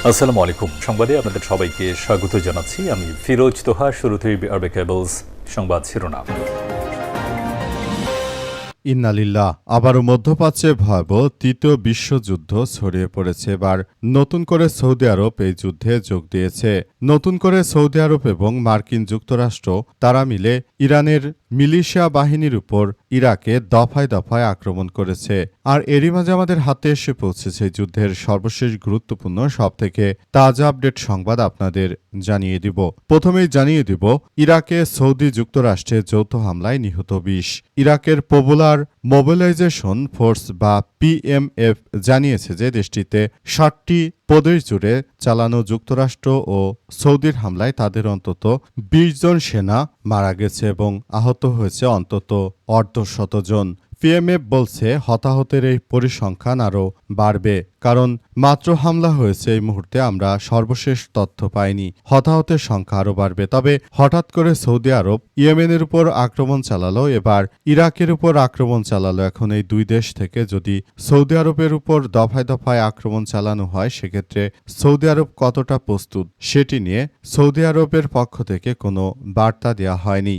আসসালামু আলাইকুম। সংবাদে আপনাদের সবাইকে স্বাগত জানাচ্ছি। আমি ফিরোজ তোহা। শুরুতেই আরবে কেবলস সংবাদ শিরোনাম। ইন্নালিল্লাহ। আবারও মধ্যপ্রাচ্যে ভয়াবহ তৃতীয় বিশ্বযুদ্ধ ছড়িয়ে পড়েছে। এবার নতুন করে সৌদি আরব এই যুদ্ধে যোগ দিয়েছে। নতুন করে সৌদি আরব এবং মার্কিন যুক্তরাষ্ট্র তারা মিলে ইরানের মিলিশিয়া বাহিনীর উপর ইরাকে দফায় দফায় আক্রমণ করেছে। আর এরই মাঝে আমাদের হাতে এসে পৌঁছেছে যুদ্ধের সর্বশেষ গুরুত্বপূর্ণ সবথেকে তাজা আপডেট সংবাদ আপনাদের জানিয়ে দিব। প্রথমেই জানিয়ে দিব ইরাকে সৌদি যুক্তরাষ্ট্রের যৌথ হামলায় নিহত ২০। ইরাকের পপুলার মোবিলাইজেশন ফোর্স বা পিএমএফ জানিয়েছে যে দেশটিতে ৬০টি প্রদেশ জুড়ে চালানো যুক্তরাষ্ট্র ও সৌদির হামলায় তাদের অন্তত ২০ জন সেনা মারা গেছে এবং আহত হয়েছে অন্তত অর্ধশত জন। পিএমএফ বলছে হতাহতের এই পরিসংখ্যান আরও বাড়বে, কারণ মাত্র হামলা হয়েছে এই মুহূর্তে আমরা সর্বশেষ তথ্য পাইনি। হতাহতের সংখ্যা আরও বাড়বে। তবে হঠাৎ করে সৌদি আরব ইয়েমেনের উপর আক্রমণ চালালো, এবার ইরাকের উপর আক্রমণ চালালো। এখন এই দুই দেশ থেকে যদি সৌদি আরবের উপর দফায় দফায় আক্রমণ চালানো হয়, সেক্ষেত্রে সৌদি আরব কতটা প্রস্তুত সেটি নিয়ে সৌদি আরবের পক্ষ থেকে কোনো বার্তা দেওয়া হয়নি।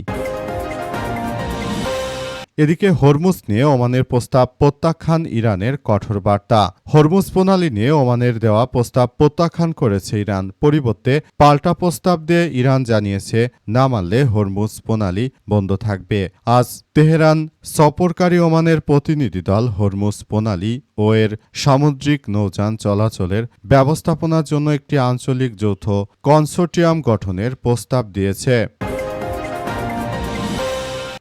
এদিকে হরমুজ নিয়ে ওমানের প্রস্তাব প্রত্যাখ্যান ইরানের কঠোর বার্তা। হরমুজ প্রণালী নিয়ে ওমানের দেওয়া প্রস্তাব প্রত্যাখ্যান করেছে ইরান। পরিবর্তে পাল্টা প্রস্তাব দিয়ে ইরান জানিয়েছে না মানলে হরমুজ প্রণালী বন্ধ থাকবে। আজ তেহরান সফরকারী ওমানের প্রতিনিধি দল হরমুজ প্রণালী ও এর সামুদ্রিক নৌযান চলাচলের ব্যবস্থাপনার জন্য একটি আঞ্চলিক যৌথ কনসোর্টিয়াম গঠনের প্রস্তাব দিয়েছে।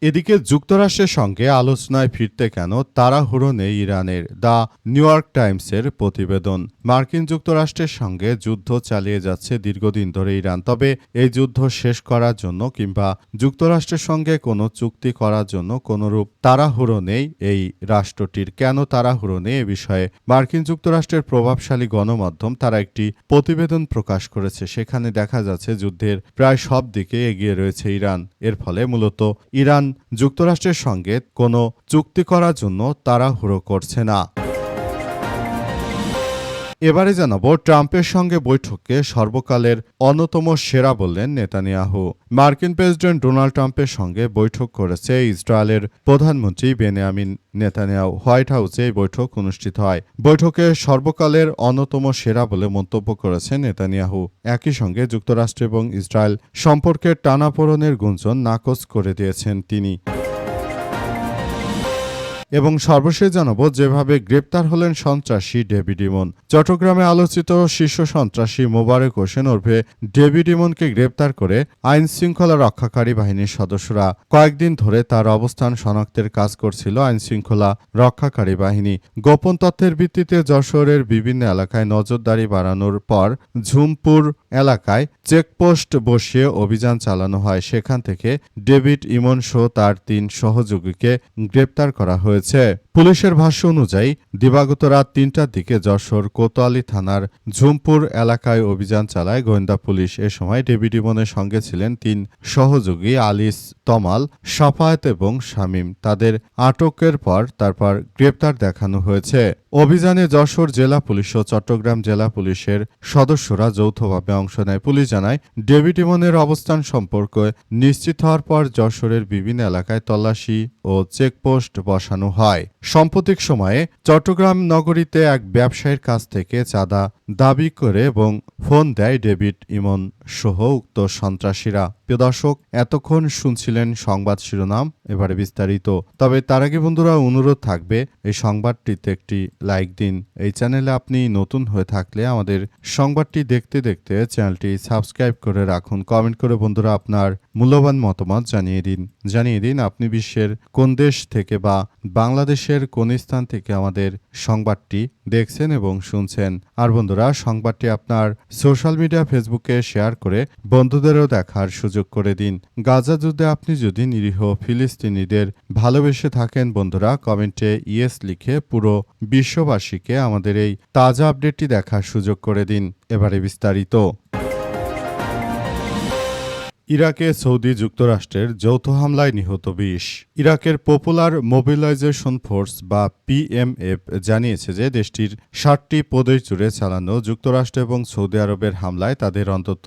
এদিকে যুক্তরাষ্ট্রের সঙ্গে আলোচনায় ফিরতে কেন তাড়াহুড়ো নেই ইরানের, দ্য নিউ ইয়র্ক টাইমসের প্রতিবেদন। মার্কিন যুক্তরাষ্ট্রের সঙ্গে যুদ্ধ চালিয়ে যাচ্ছে দীর্ঘদিন ধরে ইরান। তবে এই যুদ্ধ শেষ করার জন্য কিংবা যুক্তরাষ্ট্রের সঙ্গে কোনো চুক্তি করার জন্য কোনোরূপ তাড়াহুড়ো নেই এই রাষ্ট্রটির। কেন তাড়াহুড়ো নেই এ বিষয়ে মার্কিন যুক্তরাষ্ট্রের প্রভাবশালী গণমাধ্যম তারা একটি প্রতিবেদন প্রকাশ করেছে। সেখানে দেখা যাচ্ছে যুদ্ধের প্রায় সব দিকে এগিয়ে রয়েছে ইরান। এর ফলে মূলত ইরান যুক্তরাষ্ট্রের সঙ্গে কোনো চুক্তি করার জন্য তাড়াহুড়ো করছে না। এবারে জানাবো ট্রাম্পের সঙ্গে বৈঠককে সর্বকালের অন্যতম সেরা বললেন নেতানিয়াহু। মার্কিন প্রেসিডেন্ট ডোনাল্ড ট্রাম্পের সঙ্গে বৈঠক করেছে ইসরায়েলের প্রধানমন্ত্রী বেনিয়ামিন নেতানিয়াহু। হোয়াইট হাউসে এই বৈঠক অনুষ্ঠিত হয়। বৈঠকে সর্বকালের অন্যতম সেরা বলে মন্তব্য করেছেন নেতানিয়াহু। একই সঙ্গে যুক্তরাষ্ট্র এবং ইসরায়েল সম্পর্কের টানাপোড়েনের গুঞ্জন নাকচ করে দিয়েছেন তিনি। এবং সর্বশেষ জানাবো যেভাবে গ্রেপ্তার হলেন সন্ত্রাসী ডেভিড ইমন। চট্টগ্রামে আলোচিত শীর্ষ সন্ত্রাসী মোবারক হোসেন ওরফে ডেভিড ইমনকে গ্রেপ্তার করে আইন শৃঙ্খলা রক্ষাকারী বাহিনীর সদস্যরা কয়েকদিন ধরে তার অবস্থান শনাক্তের কাজ করছিল আইন শৃঙ্খলা রক্ষাকারী বাহিনী। গোপন তথ্যের ভিত্তিতে যশোরের বিভিন্ন এলাকায় নজরদারি বাড়ানোর পর ঝুমপুর এলাকায় চেকপোস্ট বসিয়ে অভিযান চালানো হয়। সেখান থেকে ডেভিড ইমন সহ তার ৩ সহযোগীকে গ্রেপ্তার করা হয়েছে। পুলিশের ভাষ্য অনুযায়ী দিবাগত রাত ৩টার দিকে যশোর কোতোয়ালি থানার ঝুমপুর এলাকায় অভিযান চালায় গোয়েন্দা পুলিশ। এ সময় ডেভিড ইমনের সঙ্গে ছিলেন ৩ সহযোগী আলিস, তমাল, সাফায়েত এবং শামীম। তাদের আটকের পর তারপর গ্রেপ্তার দেখানো হয়েছে। অভিযানে যশোর জেলা পুলিশ ও চট্টগ্রাম জেলা পুলিশের সদস্যরা যৌথভাবে অংশ নেয়। পুলিশ জানায় ডেভিড ইমনের অবস্থান সম্পর্কে নিশ্চিত হওয়ার পর যশোরের বিভিন্ন এলাকায় তল্লাশি ও চেকপোস্ট বসানো হয়। সাম্প্রতিক সময়ে চট্টগ্রাম নগরীতে এক ব্যবসায়ীর কাছ থেকে চাঁদা দাবি করে এবং ফোন দেয় ডেভিড ইমন সহ উক্ত সন্ত্রাসীরা। প্রিয় দর্শক, এতক্ষণ শুনছিলেন সংবাদ শিরোনাম, এবারে বিস্তারিত। তবে তার আগে বন্ধুরা অনুরোধ থাকবে এই সংবাদটিতে একটি লাইক দিন। এই চ্যানেলে আপনি নতুন হয়ে থাকলে আমাদের সংবাদটি দেখতে দেখতে চ্যানেলটি সাবস্ক্রাইব করে রাখুন। কমেন্ট করে বন্ধুরা আপনার মূল্যবান মতামত জানিয়ে দিন আপনি বিশ্বের কোন দেশ থেকে বা বাংলাদেশের কোন স্থান থেকে আমাদের সংবাদটি দেখছেন এবং শুনছেন। আর বন্ধুরা সংবাদটি আপনার সোশ্যাল মিডিয়া ফেসবুকে শেয়ার করে বন্ধুদেরও দেখার সুযোগ করে দিন। গাজা যুদ্ধে আপনি যদি নিরীহ ফিলিস্তিনিদের ভালোবেসে থাকেন বন্ধুরা কমেন্টে ইয়েস লিখে পুরো বিশ্ববাসীকে আমাদের এই তাজা আপডেটটি দেখার সুযোগ করে দিন। এবারে বিস্তারিত। ইরাকে সৌদি যুক্তরাষ্ট্রের যৌথ হামলায় নিহত ২০। ইরাকের পপুলার মোবিলাইজেশন ফোর্স বা পিএমএফ জানিয়েছে যে দেশটির ৭টি প্রদেশ জুড়ে চালানো যুক্তরাষ্ট্র এবং সৌদি আরবের হামলায় তাদের অন্তত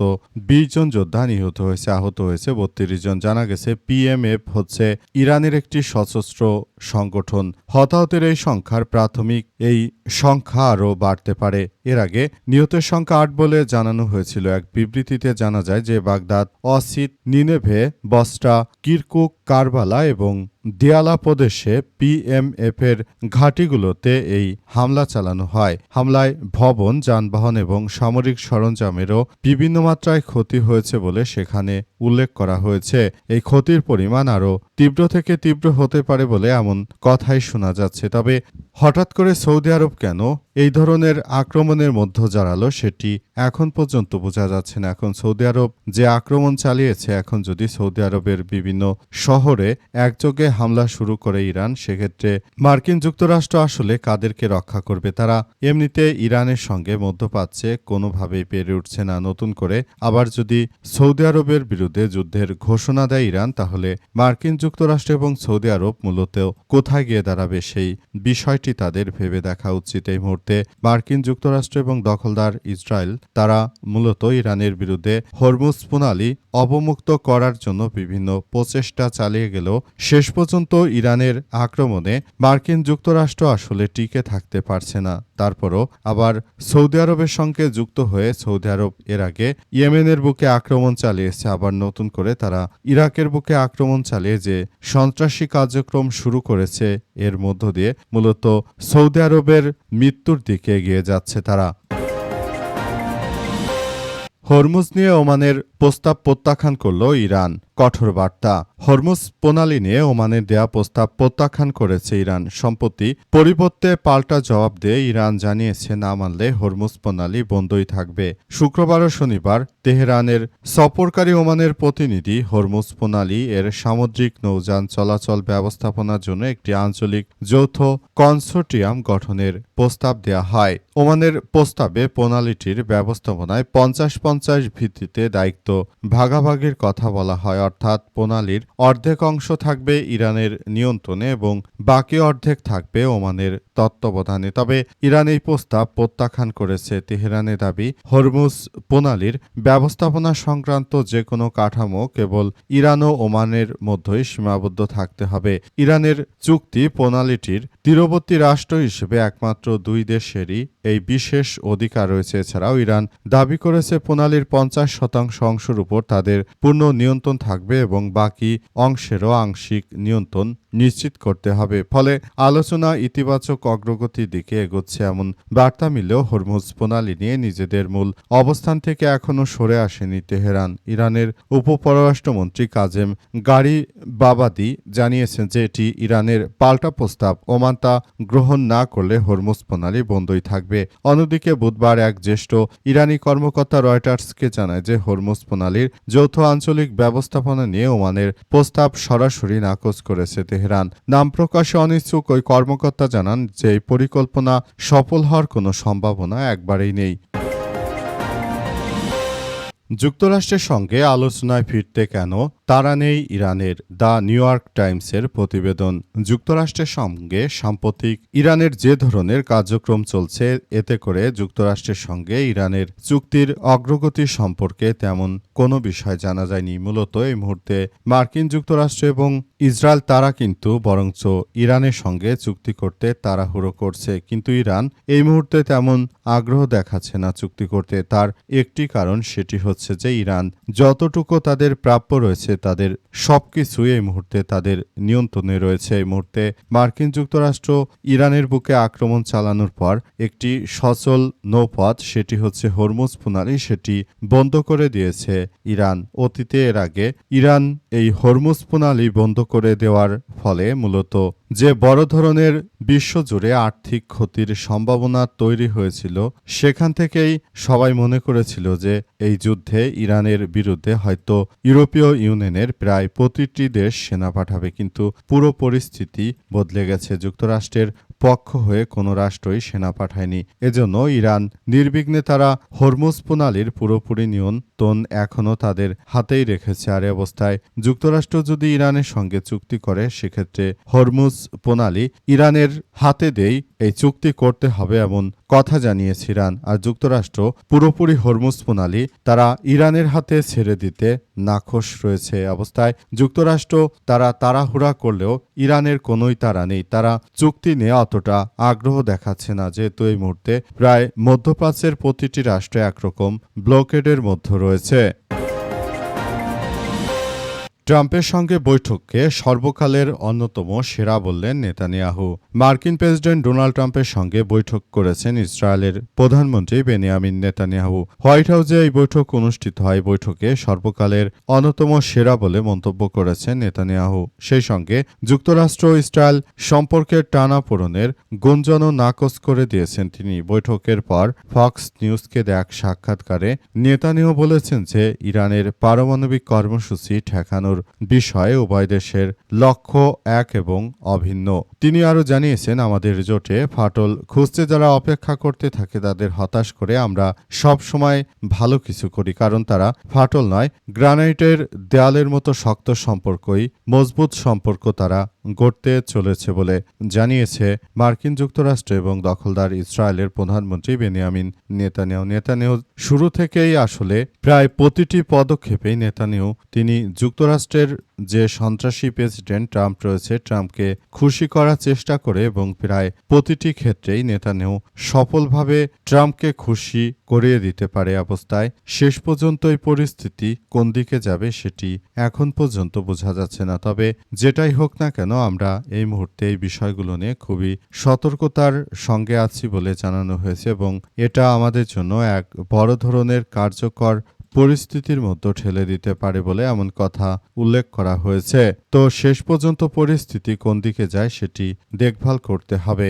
২০ জন যোদ্ধা নিহত হয়েছে, আহত হয়েছে ৩২ জন। জানা গেছে পিএমএফ হচ্ছে ইরানের একটি সশস্ত্র সংগঠন। হতাহতের এই সংখ্যার প্রাথমিক এই সংখ্যা আরও বাড়তে পারে। এর আগে নিহতের সংখ্যা ৮ বলে জানানো হয়েছিল। এক বিবৃতিতে জানা যায় যে বাগদাদ, অসিত, নিনেভে, বসরা, কিরকুক, কারবালা এবং দিয়ালা প্রদেশে পিএমএফের ঘাঁটিগুলোতে এই হামলা চালানো হয়। হামলায় ভবন, যানবাহন এবং সামরিক সরঞ্জামেরও বিভিন্ন মাত্রায় ক্ষতি হয়েছে বলে সেখানে উল্লেখ করা হয়েছে। এই ক্ষতির পরিমাণ আরও তীব্র থেকে তীব্র হতে পারে বলে এমন কথাই শোনা যাচ্ছে। তবে হঠাৎ করে সৌদি আরব কেন এই ধরনের আক্রমণের মধ্য জড়ালো সেটি এখন পর্যন্ত বোঝা যাচ্ছে না। এখন সৌদি আরব যে আক্রমণ চালিয়েছে, এখন যদি সৌদি আরবের বিভিন্ন শহরে একযোগে হামলা শুরু করে ইরান, সেক্ষেত্রে মার্কিন যুক্তরাষ্ট্র আসলে কাদেরকে রক্ষা করবে? তারা এমনিতে ইরানের সঙ্গে মধ্যপ্রাচ্যে কোনোভাবেই পেরে উঠছে না। নতুন করে আবার যদি সৌদি আরবের বিরুদ্ধে যুদ্ধের ঘোষণা দেয় ইরান, তাহলে মার্কিন যুক্তরাষ্ট্র এবং সৌদি আরব মূলত কোথায় গিয়ে দাঁড়াবে সেই বিষয়টি তাদের ভেবে দেখা উচিত। এই মুহূর্তে মার্কিন যুক্তরাষ্ট্র এবং দখলদার ইসরায়েল তারা মূলত ইরানের বিরুদ্ধে হরমুজ প্রণালী অবমুক্ত করার জন্য বিভিন্ন প্রচেষ্টা চালিয়ে গেলেও শেষ পর্যন্ত ইরানের আক্রমণে মার্কিন যুক্তরাষ্ট্র আসলে টিকে থাকতে পারছে না। তারপরও আবার সৌদি আরবের সঙ্গে যুক্ত হয়ে সৌদি আরব এর আগে ইয়েমেনের বুকে আক্রমণ চালিয়েছে, আবার নতুন করে তারা ইরাকের বুকে আক্রমণ চালিয়ে যে সন্ত্রাসী কার্যক্রম শুরু করেছে, এর মধ্য দিয়ে মূলত সৌদি আরবের মৃত্যুর দিকে এগিয়ে যাচ্ছে তারা। হরমুজ নিয়ে ওমানের প্রস্তাব প্রত্যাখ্যান করল ইরান। কঠোর বার্তা। হরমুজ প্রণালী নিয়ে ওমানের দেয়া প্রস্তাব প্রত্যাখ্যান করেছে ইরান। সম্প্রতি পরিবর্তে পাল্টা জবাব দিয়ে ইরান জানিয়েছে, না মানলে হরমুজ প্রণালী বন্ধই থাকবে। শুক্রবার ও শনিবার তেহরানের সফরকারী ওমানের প্রতিনিধি হরমুজ প্রণালী এর সামুদ্রিক নৌযান চলাচল ব্যবস্থাপনার জন্য একটি আঞ্চলিক যৌথ কনসোর্টিয়াম গঠনের প্রস্তাব দেয়া হয়। ওমানের প্রস্তাবে প্রণালীটির ব্যবস্থাপনায় ৫০-৫০ ভিত্তিতে দায়িত্ব ভাগাভাগির কথা বলা হয়, অর্থাৎ প্রণালীর অর্ধেক অংশ থাকবে ইরানের নিয়ন্ত্রণে এবং বাকি অর্ধেক থাকবে ওমানের তত্ত্বাবধানে। তবে ইরান এই প্রস্তাব প্রত্যাখ্যান করেছে। তেহরানের দাবি, হরমুজ প্রণালীর ব্যবস্থাপনা সংক্রান্ত যে কোনো কাঠামো কেবল ইরান ও ওমানের মধ্যেই সীমাবদ্ধ থাকতে হবে। ইরানের চুক্তি প্রণালীটির তীরবর্তী রাষ্ট্র হিসেবে একমাত্র দুই দেশেরই এই বিশেষ অধিকার রয়েছে। এছাড়াও ইরান দাবি করেছে প্রণালীর ৫০% অংশের উপর তাদের পূর্ণ নিয়ন্ত্রণ থাকবে এবং বাকি অংশেরও আংশিক নিয়ন্ত্রণ নিশ্চিত করতে হবে। ফলে আলোচনা ইতিবাচক অগ্রগতির দিকে এগোচ্ছে এমন বার্তা মিললেও হরমুজ প্রণালী নিয়ে নিজেদের মূল অবস্থান থেকে এখনও সরে আসেনি তেহরান। ইরানের উপপররাষ্ট্রমন্ত্রী কাজেম গারিবাবাদি জানিয়েছেন যে এটি ইরানের পাল্টা প্রস্তাব। ওমান তা গ্রহণ না করলে হরমুজ প্রণালী বন্ধই থাকবে। অন্যদিকে বুধবার এক জ্যেষ্ঠ ইরানি কর্মকর্তা রয়টার্সকে জানায় যে হরমুজ প্রণালীর যৌথ আঞ্চলিক ব্যবস্থাপনা নিয়ে ওমানের প্রস্তাব সরাসরি নাকচ করেছে তেহরান। নাম প্রকাশে অনিচ্ছুক ওই কর্মকর্তা জানান যে এই পরিকল্পনা সফল হওয়ার কোনো সম্ভাবনা একবারেই নেই। যুক্তরাষ্ট্রের সঙ্গে আলোচনায় ফিরতে কেন তাড়া নেই ইরানের? দ্য নিউ ইয়র্ক টাইমসের প্রতিবেদন। যুক্তরাষ্ট্রের সঙ্গে সাম্প্রতিক ইরানের যে ধরনের কার্যক্রম চলছে, এতে করে যুক্তরাষ্ট্রের সঙ্গে ইরানের চুক্তির অগ্রগতি সম্পর্কে তেমন কোনো বিষয় জানা যায়নি। মূলত এই মুহূর্তে মার্কিন যুক্তরাষ্ট্র এবং ইসরায়েল তারা কিন্তু বরঞ্চ ইরানের সঙ্গে চুক্তি করতে তাড়াহুড়ো করছে, কিন্তু ইরান এই মুহূর্তে তেমন আগ্রহ দেখাচ্ছে না চুক্তি করতে। তার একটি কারণ, সেটি হচ্ছে যে ইরান যতটুকু তাদের প্রাপ্য রয়েছে তাদের সবকিছুই এই মুহূর্তে তাদের নিয়ন্ত্রণে রয়েছে। এই মুহূর্তে মার্কিন যুক্তরাষ্ট্র ইরানের বুকে আক্রমণ চালানোর পর একটি সচল নৌপথ, সেটি হচ্ছে হরমুজ প্রণালী, সেটি বন্ধ করে দিয়েছে ইরান। অতীতে এর আগে ইরান এই হরমুজ প্রণালী বন্ধ করে দেওয়ার ফলে মূলত যে বড় ধরনের বিশ্বজুড়ে আর্থিক ক্ষতির সম্ভাবনা তৈরি হয়েছিল, সেখান থেকেই সবাই মনে করেছিল যে এই যুদ্ধে ইরানের বিরুদ্ধে হয়তো ইউরোপীয় ইউনিয়নের প্রায় প্রতিটি দেশ সেনা পাঠাবে, কিন্তু পুরো পরিস্থিতি বদলে গেছে। যুক্তরাষ্ট্রের পক্ষ হয়ে কোনো রাষ্ট্রই সেনা পাঠায়নি। এজন্য ইরান নির্বিঘ্নে তারা হরমুজ প্রণালীর পুরোপুরি নিয়ন্ত্রণ এখনও তাদের হাতেই রেখেছে। আর অবস্থায় যুক্তরাষ্ট্র যদি ইরানের সঙ্গে চুক্তি করে, সেক্ষেত্রে হরমুজ প্রণালী ইরানের হাতে দেই এই চুক্তি করতে হবে এমন কথা জানিয়েছে ইরান। আর যুক্তরাষ্ট্র পুরোপুরি হরমুজ প্রণালী তারা ইরানের হাতে ছেড়ে দিতে নাখোশ রয়েছে। অবস্থায় যুক্তরাষ্ট্র তারা তাড়াহুড়া করলেও ইরানের কোনোই তাড়া নেই। তারা চুক্তি নিয়ে অতটা আগ্রহ দেখাচ্ছে না, যেহেতু এই মুহূর্তে প্রায় মধ্যপ্রাচ্যের প্রতিটি রাষ্ট্র একরকম ব্লকেডের মধ্যে রয়েছে। ট্রাম্পের সঙ্গে বৈঠককে সর্বকালের অন্যতম সেরা বললেন নেতানিয়াহু। মার্কিন প্রেসিডেন্ট ডোনাল্ড ট্রাম্পের সঙ্গে বৈঠক করেছেন ইসরায়েলের প্রধানমন্ত্রী বেনিয়ামিন নেতানিয়াহু। হোয়াইট হাউসে এই বৈঠক অনুষ্ঠিত হয়। বৈঠকে সর্বকালের অন্যতম সেরা বলে মন্তব্য করেছেন নেতানিয়াহু। সেই সঙ্গে যুক্তরাষ্ট্র ইসরায়েল সম্পর্কের টানাপোড়েনের গুঞ্জনও নাকচ করে দিয়েছেন তিনি। বৈঠকের পর ফক্স নিউজকে দেয়া এক সাক্ষাৎকারে নেতানিয়াহু বলেছেন যে ইরানের পারমাণবিক কর্মসূচি ঠেকানোর বিষয়ে উভয় দেশের লক্ষ্য এক এবং অভিন্ন। তিনি আরও জানিয়েছেন, আমাদের জোটে ফাটল খুঁজতে যারা অপেক্ষা করতে থাকে তাদের হতাশ করে আমরা সব সময় ভালো কিছু করি, কারণ তারা ফাটল নয়, গ্রানাইটের দেয়ালের মতো শক্ত সম্পর্কই মজবুত সম্পর্ক তারা গড়তে চলেছে বলে জানিয়েছে মার্কিন যুক্তরাষ্ট্র এবং দখলদার ইসরায়েলের প্রধানমন্ত্রী বেনিয়ামিন নেতানিয়াহু। নেতানিয়াহু শুরু থেকেই আসলে প্রায় প্রতিটি পদক্ষেপেই নেতানিয়াহু তিনি যুক্তরাষ্ট্রের যে সন্ত্রাসী প্রেসিডেন্ট ট্রাম্প রয়েছে, ট্রাম্পকে খুশি করার চেষ্টা করে এবং প্রায় প্রতিটি ক্ষেত্রেই নেতানিয়াহু সফলভাবে ট্রাম্পকে খুশি করিয়ে দিতে পারে। অবস্থায় শেষ পর্যন্ত এই পরিস্থিতি কোন দিকে যাবে সেটি এখন পর্যন্ত বোঝা যাচ্ছে না। তবে যেটাই হোক না কেন, আমরা এই মুহূর্তে এই বিষয়গুলো নিয়ে খুবই সতর্কতার সঙ্গে আছি বলে জানানো হয়েছে এবং এটা আমাদের জন্য এক বড় ধরনের কার্যকর পরিস্থিতির মধ্যে ঠেলে দিতে পারে বলে এমন কথা উল্লেখ করা হয়েছে। তো শেষ পর্যন্ত পরিস্থিতি কোন দিকে যায় সেটি দেখভাল করতে হবে।